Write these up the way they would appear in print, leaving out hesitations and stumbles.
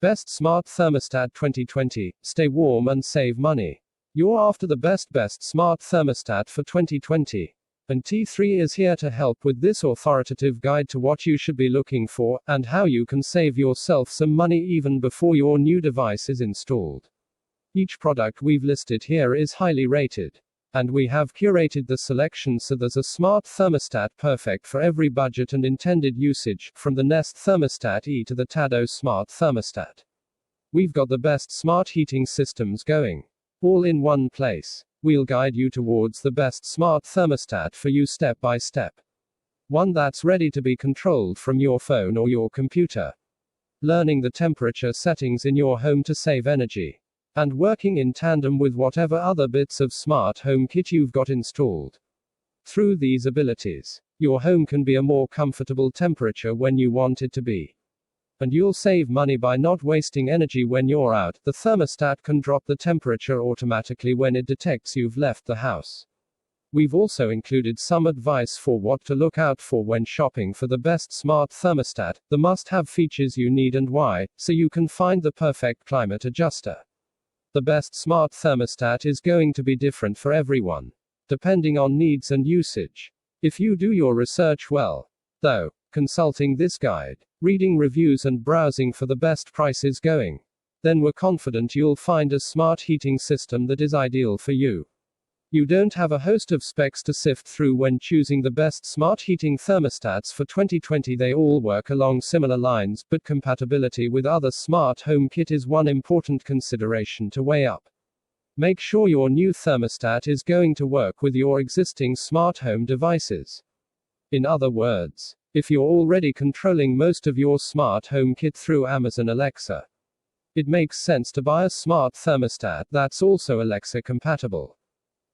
Best Smart Thermostat 2020. Stay warm and save money. You're after the best smart thermostat for 2020. And T3 is here to help with this authoritative guide to what you should be looking for, and how you can save yourself some money even before your new device is installed. Each product we've listed here is highly rated. And we have curated the selection so there's a smart thermostat perfect for every budget and intended usage, from the Nest Thermostat E to the Tado Smart Thermostat. We've got the best smart heating systems going, all in one place. We'll guide you towards the best smart thermostat for you step by step. One that's ready to be controlled from your phone or your computer. Learning the temperature settings in your home to save energy. And working in tandem with whatever other bits of smart home kit you've got installed. Through these abilities, your home can be a more comfortable temperature when you want it to be. And you'll save money by not wasting energy when you're out. The thermostat can drop the temperature automatically when it detects you've left the house. We've also included some advice for what to look out for when shopping for the best smart thermostat, the must-have features you need and why, so you can find the perfect climate adjuster. The best smart thermostat is going to be different for everyone, depending on needs and usage. If you do your research well, though, consulting this guide, reading reviews and browsing for the best prices going, then we're confident you'll find a smart heating system that is ideal for you. You don't have a host of specs to sift through when choosing the best smart heating thermostats for 2020. They all work along similar lines, but compatibility with other smart home kit is one important consideration to weigh up. Make sure your new thermostat is going to work with your existing smart home devices. In other words, if you're already controlling most of your smart home kit through Amazon Alexa, it makes sense to buy a smart thermostat that's also Alexa compatible,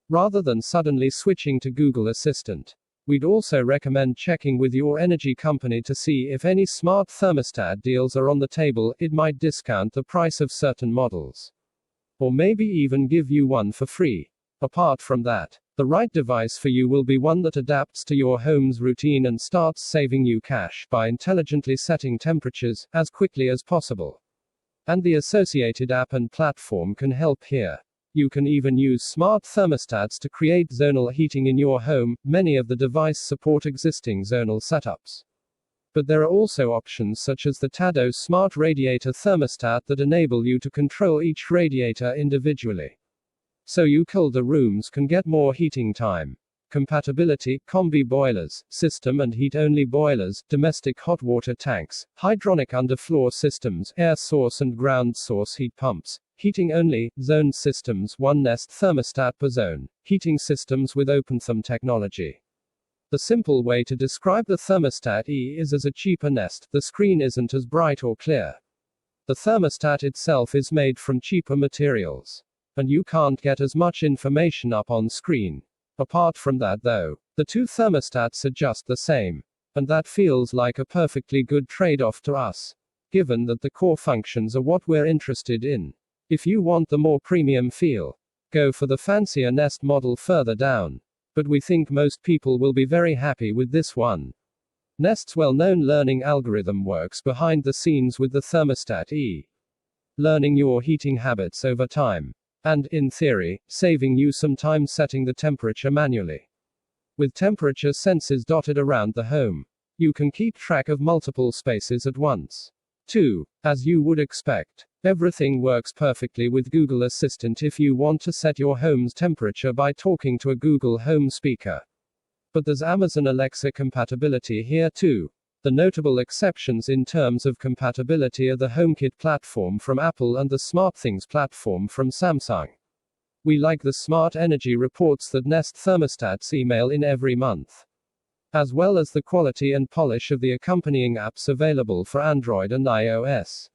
rather than suddenly switching to Google Assistant. We'd also recommend checking with your energy company to see if any smart thermostat deals are on the table. It might discount the price of certain models, or maybe even give you one for free. Apart from that, the right device for you will be one that adapts to your home's routine and starts saving you cash by intelligently setting temperatures as quickly as possible. And the associated app and platform can help here. You can even use smart thermostats to create zonal heating in your home. Many of the devices support existing zonal setups. But there are also options such as the Tado Smart Radiator Thermostat that enable you to control each radiator individually, so you colder rooms can get more heating time. Compatibility: combi boilers, system and heat-only boilers, domestic hot water tanks, hydronic underfloor systems, air source and ground source heat pumps, heating only, zoned systems, one Nest thermostat per zone, heating systems with OpenTherm technology. The simple way to describe the Thermostat E is as a cheaper Nest. The screen isn't as bright or clear. The thermostat itself is made from cheaper materials, and you can't get as much information up on screen. Apart from that though, the two thermostats are just the same. And that feels like a perfectly good trade-off to us, given that the core functions are what we're interested in. If you want the more premium feel, go for the fancier Nest model further down. But we think most people will be very happy with this one. Nest's well-known learning algorithm works behind the scenes with the Thermostat E, learning your heating habits over time, and, in theory, saving you some time setting the temperature manually. With temperature sensors dotted around the home, you can keep track of multiple spaces at once. 2. As you would expect, everything works perfectly with Google Assistant if you want to set your home's temperature by talking to a Google Home speaker. But there's Amazon Alexa compatibility here too. The notable exceptions in terms of compatibility are the HomeKit platform from Apple and the SmartThings platform from Samsung. We like the smart energy reports that Nest thermostats email in every month, as well as the quality and polish of the accompanying apps available for Android and iOS.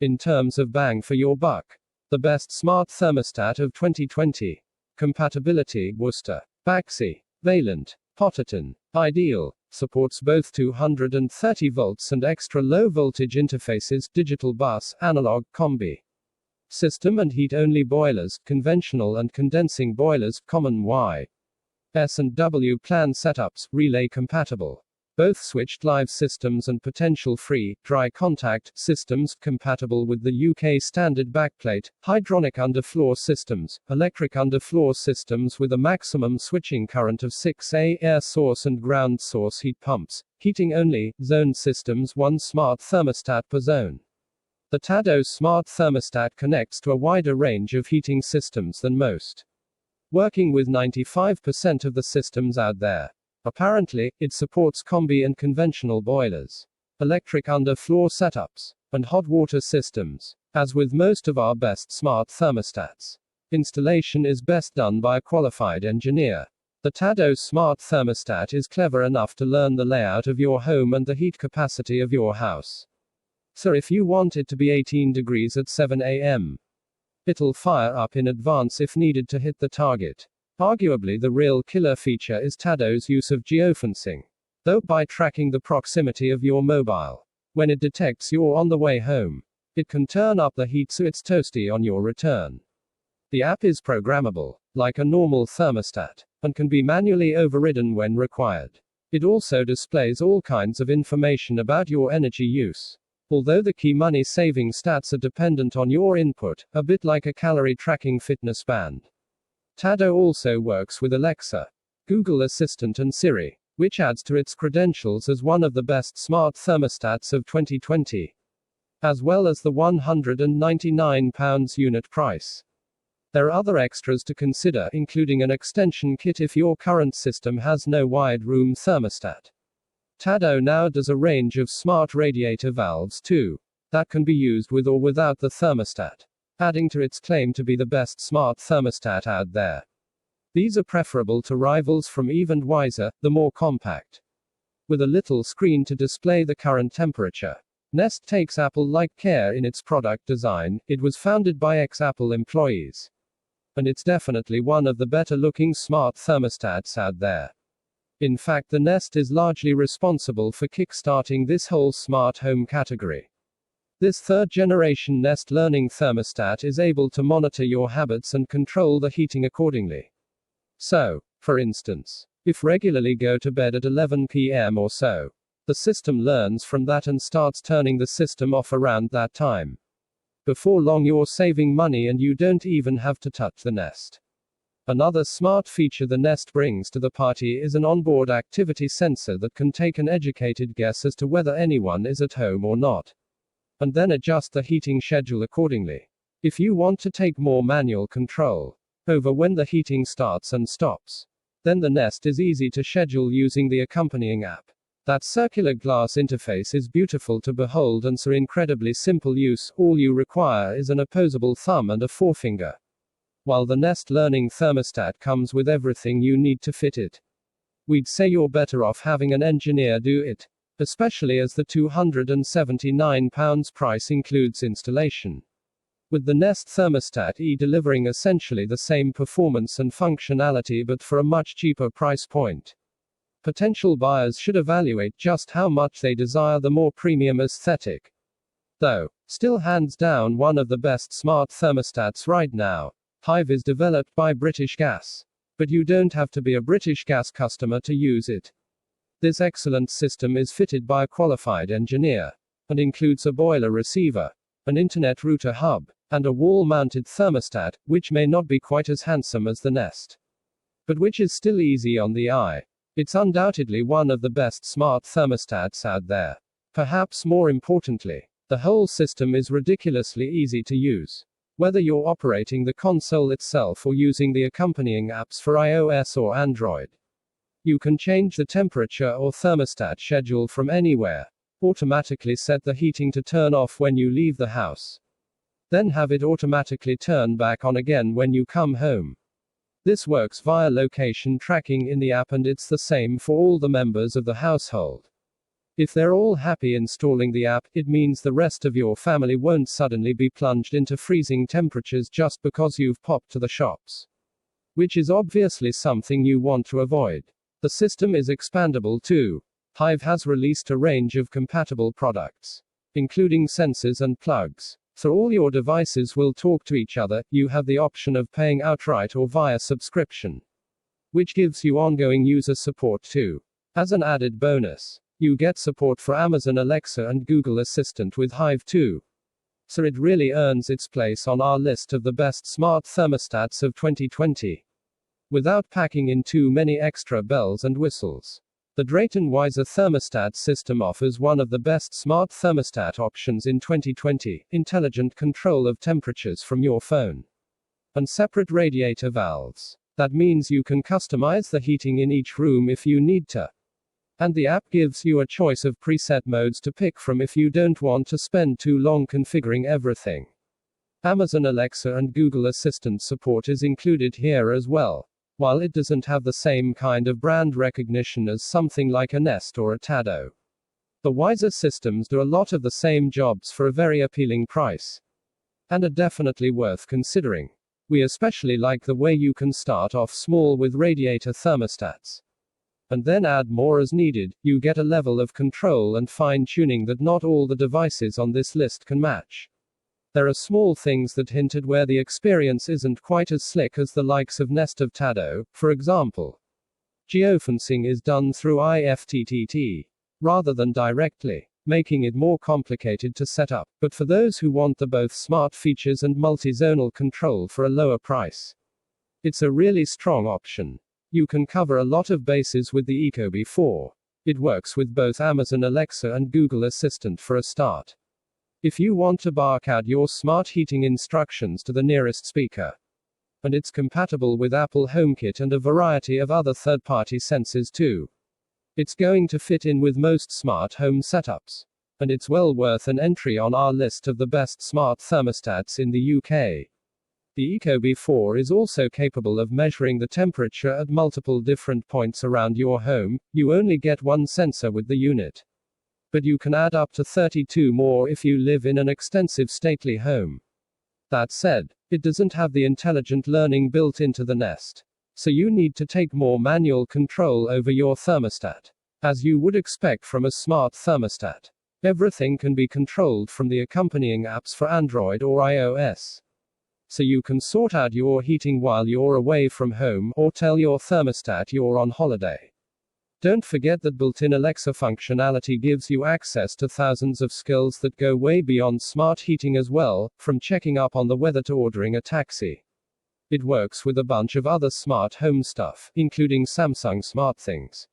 In terms of bang for your buck, the best smart thermostat of 2020. Compatibility: Worcester, Baxi, Valent, Potterton. Ideal. Supports both 230 volts and extra low voltage interfaces, digital bus, analog, combi. System and heat-only boilers, conventional and condensing boilers, common Y, S and W plan setups, relay compatible. Both switched live systems and potential free, dry contact systems, compatible with the UK standard backplate, hydronic underfloor systems, electric underfloor systems with a maximum switching current of 6A, air source and ground source heat pumps, heating only, zone systems, 1 smart thermostat per zone. The Tado Smart Thermostat connects to a wider range of heating systems than most, working with 95% of the systems out there. Apparently, it supports combi and conventional boilers, electric underfloor setups, and hot water systems. As with most of our best smart thermostats, installation is best done by a qualified engineer. The Tado Smart Thermostat is clever enough to learn the layout of your home and the heat capacity of your house. So if you want it to be 18 degrees at 7 a.m., it'll fire up in advance if needed to hit the target. Arguably the real killer feature is Tado's use of geofencing, though by tracking the proximity of your mobile. When it detects you're on the way home, it can turn up the heat so it's toasty on your return. The app is programmable, like a normal thermostat, and can be manually overridden when required. It also displays all kinds of information about your energy use. Although the key money-saving stats are dependent on your input, a bit like a calorie tracking fitness band. Tado also works with Alexa, Google Assistant and Siri, which adds to its credentials as one of the best smart thermostats of 2020, as well as the £199 unit price. There are other extras to consider, including an extension kit if your current system has no wide room thermostat. Tado now does a range of smart radiator valves too, that can be used with or without the thermostat, adding to its claim to be the best smart thermostat out there. These are preferable to rivals from Eve and Wiser, the more compact, with a little screen to display the current temperature. Nest takes Apple-like care in its product design. It was founded by ex-Apple employees, and it's definitely one of the better-looking smart thermostats out there. In fact, the Nest is largely responsible for kick-starting this whole smart home category. This third-generation Nest Learning Thermostat is able to monitor your habits and control the heating accordingly. So, for instance, if regularly go to bed at 11 p.m. or so, the system learns from that and starts turning the system off around that time. Before long you're saving money and you don't even have to touch the Nest. Another smart feature the Nest brings to the party is an onboard activity sensor that can take an educated guess as to whether anyone is at home or not, and then adjust the heating schedule accordingly. If you want to take more manual control over when the heating starts and stops, then the Nest is easy to schedule using the accompanying app. That circular glass interface is beautiful to behold and so incredibly simple use. All you require is an opposable thumb and a forefinger, while the Nest Learning Thermostat comes with everything you need to fit it. We'd say you're better off having an engineer do it, especially as the £279 price includes installation, with the Nest Thermostat E delivering essentially the same performance and functionality but for a much cheaper price point. Potential buyers should evaluate just how much they desire the more premium aesthetic. Though, still hands down one of the best smart thermostats right now. Hive is developed by British Gas, but you don't have to be a British Gas customer to use it. This excellent system is fitted by a qualified engineer, and includes a boiler receiver, an internet router hub, and a wall-mounted thermostat, which may not be quite as handsome as the Nest, but which is still easy on the eye. It's undoubtedly one of the best smart thermostats out there. Perhaps more importantly, the whole system is ridiculously easy to use. Whether you're operating the console itself or using the accompanying apps for iOS or Android, you can change the temperature or thermostat schedule from anywhere, automatically set the heating to turn off when you leave the house, then have it automatically turn back on again when you come home. This works via location tracking in the app, and it's the same for all the members of the household. If they're all happy installing the app, it means the rest of your family won't suddenly be plunged into freezing temperatures just because you've popped to the shops, which is obviously something you want to avoid. The system is expandable too. Hive has released a range of compatible products, including sensors and plugs, so all your devices will talk to each other. You have the option of paying outright or via subscription, which gives you ongoing user support too. As an added bonus, You get support for Amazon Alexa and Google Assistant with Hive too. So it really earns its place on our list of the best smart thermostats of 2020. Without packing in too many extra bells and whistles. The Drayton Wiser thermostat system offers one of the best smart thermostat options in 2020, intelligent control of temperatures from your phone. And separate radiator valves. That means you can customize the heating in each room if you need to. And the app gives you a choice of preset modes to pick from if you don't want to spend too long configuring everything. Amazon Alexa and Google Assistant support is included here as well. While it doesn't have the same kind of brand recognition as something like a Nest or a Tado. The Wiser systems do a lot of the same jobs for a very appealing price. And are definitely worth considering. We especially like the way you can start off small with radiator thermostats. And then add more as needed. You get a level of control and fine-tuning that not all the devices on this list can match. There are small things that hint at where the experience isn't quite as slick as the likes of Nest of Tado, for example. Geofencing is done through IFTTT, rather than directly, making it more complicated to set up, but for those who want the both smart features and multi-zonal control for a lower price. It's a really strong option. You can cover a lot of bases with the Ecobee 4. It works with both Amazon Alexa and Google Assistant for a start. If you want to bark out your smart heating instructions to the nearest speaker. And it's compatible with Apple HomeKit and a variety of other third-party sensors too. It's going to fit in with most smart home setups. And it's well worth an entry on our list of the best smart thermostats in the UK. The Ecobee 4 is also capable of measuring the temperature at multiple different points around your home. You only get one sensor with the unit. But you can add up to 32 more if you live in an extensive stately home. That said, it doesn't have the intelligent learning built into the Nest. So you need to take more manual control over your thermostat. As you would expect from a smart thermostat. Everything can be controlled from the accompanying apps for Android or iOS. So you can sort out your heating while you're away from home or tell your thermostat you're on holiday. Don't forget that built-in Alexa functionality gives you access to thousands of skills that go way beyond smart heating as well, from checking up on the weather to ordering a taxi. It works with a bunch of other smart home stuff, including Samsung SmartThings.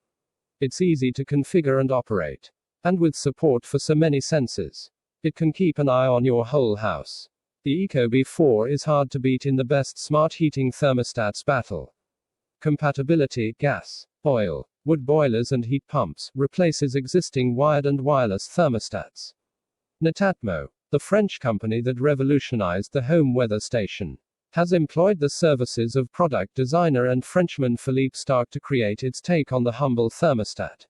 It's easy to configure and operate. And with support for so many sensors, it can keep an eye on your whole house. The Ecobee 4 is hard to beat in the best smart heating thermostats battle. Compatibility, gas, oil, wood boilers and heat pumps, replaces existing wired and wireless thermostats. Netatmo, the French company that revolutionized the home weather station, has employed the services of product designer and Frenchman Philippe Starck to create its take on the humble thermostat.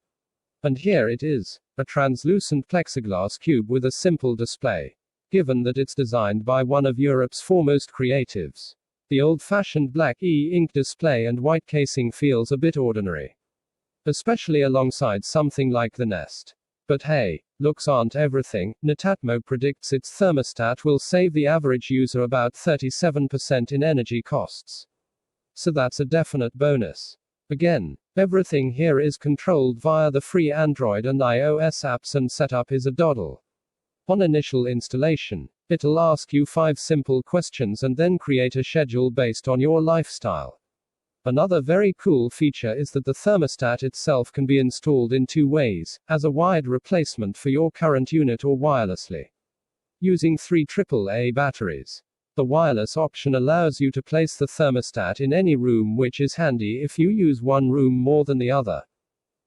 And here it is, a translucent plexiglass cube with a simple display. Given that it's designed by one of Europe's foremost creatives. The old-fashioned black e-ink display and white casing feels a bit ordinary. Especially alongside something like the Nest. But hey, looks aren't everything. Netatmo predicts its thermostat will save the average user about 37% in energy costs. So that's a definite bonus. Again, everything here is controlled via the free Android and iOS apps and setup is a doddle. On initial installation, it'll ask you 5 simple questions and then create a schedule based on your lifestyle. Another very cool feature is that the thermostat itself can be installed in 2 ways, as a wired replacement for your current unit or wirelessly. Using 3 AAA batteries. The wireless option allows you to place the thermostat in any room, which is handy if you use one room more than the other.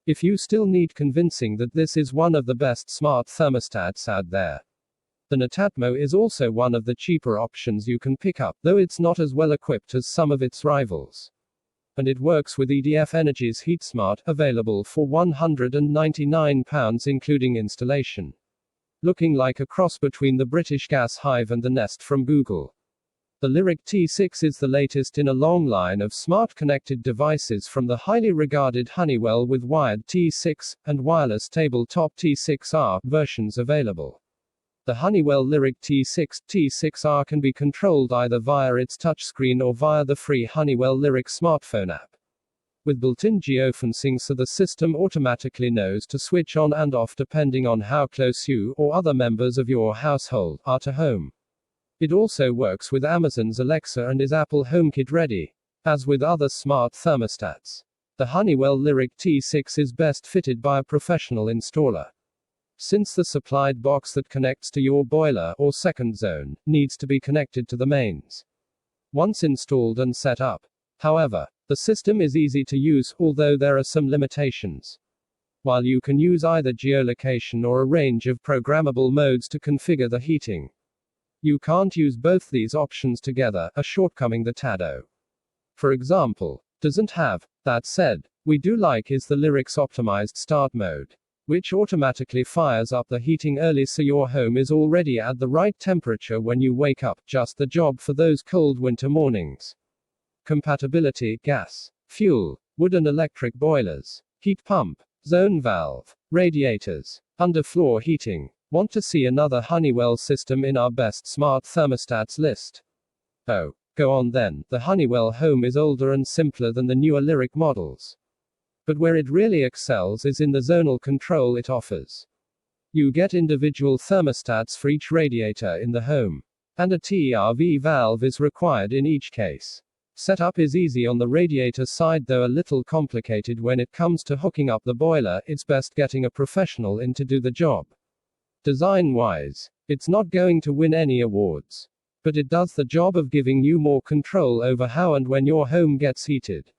If you still need convincing that this is one of the best smart thermostats out there. The Netatmo is also one of the cheaper options you can pick up, though it's not as well equipped as some of its rivals. And it works with EDF Energy's HeatSmart, available for £199 including installation. Looking like a cross between the British Gas Hive and the Nest from Google. The Lyric T6 is the latest in a long line of smart connected devices from the highly regarded Honeywell, with wired T6 and wireless tabletop T6R versions available. The Honeywell Lyric T6R can be controlled either via its touchscreen or via the free Honeywell Lyric smartphone app. with built-in geofencing so the system automatically knows to switch on and off depending on how close you or other members of your household are to home. It also works with Amazon's Alexa and is Apple HomeKit ready. As with other smart thermostats, the Honeywell Lyric T6 is best fitted by a professional installer, since the supplied box that connects to your boiler or second zone needs to be connected to the mains once installed and set up. However, the system is easy to use, although there are some limitations. While you can use either geolocation or a range of programmable modes to configure the heating, you can't use both these options together, a shortcoming the Tado, for example, doesn't have. That said, we do like is the Lyric's optimized start mode, which automatically fires up the heating early so your home is already at the right temperature when you wake up, just the job for those cold winter mornings. Compatibility: gas, fuel, wood and electric boilers, heat pump, zone valve, radiators, underfloor heating. Want to see another Honeywell system in our best smart thermostats list? Oh, go on then. The Honeywell Home is older and simpler than the newer Lyric models. But where it really excels is in the zonal control it offers. You get individual thermostats for each radiator in the home, and a TRV valve is required in each case. Setup is easy on the radiator side, though a little complicated when it comes to hooking up the boiler. It's best getting a professional in to do the job. Design-wise, it's not going to win any awards, but it does the job of giving you more control over how and when your home gets heated.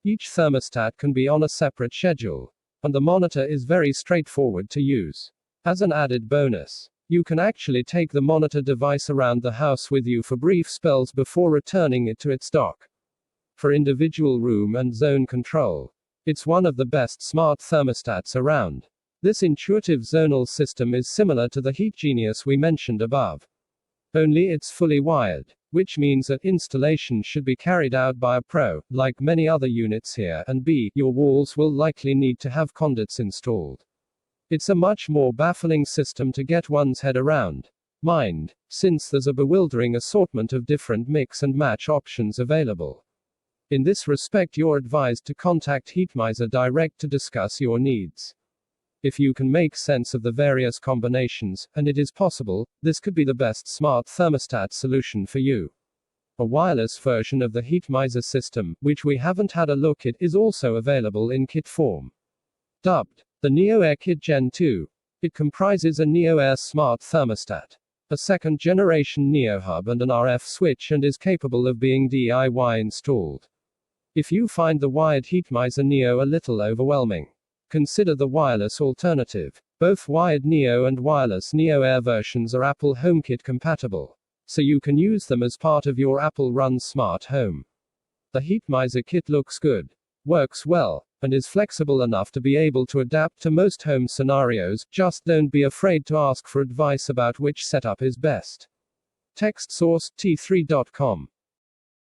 Each thermostat can be on a separate schedule, and the monitor is very straightforward to use. As an added bonus, you can actually take the monitor device around the house with you for brief spells before returning it to its dock. For individual room and zone control, it's one of the best smart thermostats around. This intuitive zonal system is similar to the Heat Genius we mentioned above, only it's fully wired, which means that installation should be carried out by a pro, like many other units here, and your walls will likely need to have conduits installed. It's a much more baffling system to get one's head around, since there's a bewildering assortment of different mix and match options available. In this respect, you're advised to contact Heatmiser direct to discuss your needs. If you can make sense of the various combinations, and it is possible, this could be the best smart thermostat solution for you. A wireless version of the Heatmiser system, which we haven't had a look at, is also available in kit form. Dubbed the Neo Air Kit Gen 2. It comprises a Neo Air smart thermostat, a second-generation Neo Hub and an RF switch, and is capable of being DIY installed. If you find the wired Heatmiser Neo a little overwhelming, consider the wireless alternative. Both wired Neo and wireless Neo Air versions are Apple HomeKit compatible, so you can use them as part of your Apple-run smart home. The Heatmiser kit looks good, works well, and is flexible enough to be able to adapt to most home scenarios. Just don't be afraid to ask for advice about which setup is best. Text source: T3.com.